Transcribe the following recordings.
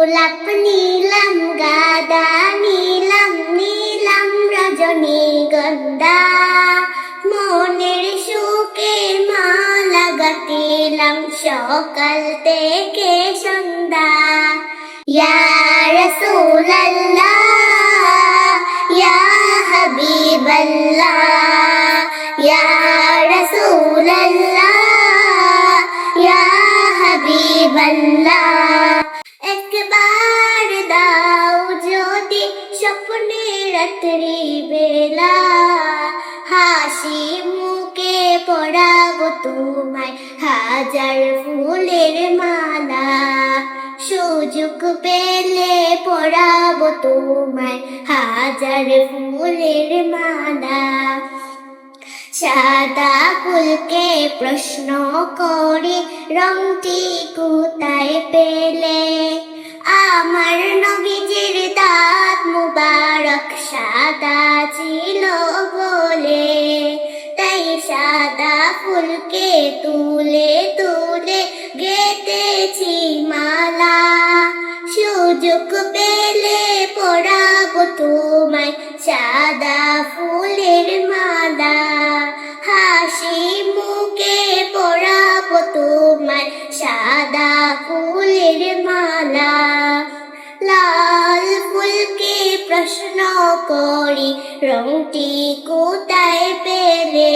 গোলাপ নীলাম গাদা নীলাম নীলাম রজনীগন্ধা মনের সুখে মালা গাঁথিলাম সকাল থেকে সন্ধ্যা ইয়া রাসূলাল্লাহ ইয়া হাবিবাল্লাহ ইয়া রাসূলাল্লাহ ইয়া হাবিবাল্লাহ একবার দাও যদি স্বপ্নে রাত্রি বেলা হাসি মুখে পরাবো তোমায় হাজার ফুলের মালা সুযোগ পেলে পরাবো তোমায় হাজার ফুলের মালা সাদা ফুলকে প্রশ্ন করি রংটি কোথায় পেলে আমার নবীজির দাঁত মুবারক সাদা ছিল বলে তাই সাদা ফুলকে তুলে তুলে গেঁথেছি মালা সুযোগ পেলে পরাবো তোমায় সাদা ফুলের মালা হাসি মুখে পরাবো তোমায় সাদা ফুলের মালা লাল ফুলকে প্রশ্ন করি রংটি কোথায় পেলে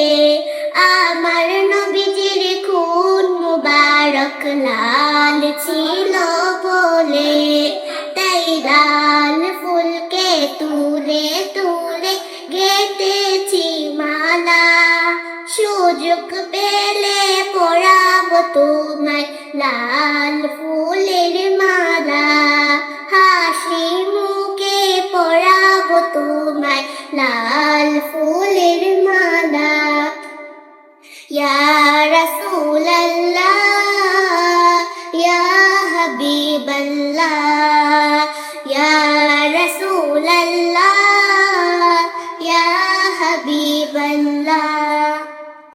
আমার নবীজির খুন মুবারক লাল ছিল বলে তাই লাল ফুলকে তুলে তুলে গেঁথেছি মালা সুযোগ পেলে পরাবো তোমায় লাল ফুলের মালা হাসি মুখে পরাবো তোমায় লাল ফুলের মালা ইয়া রাসূলাল্লাহ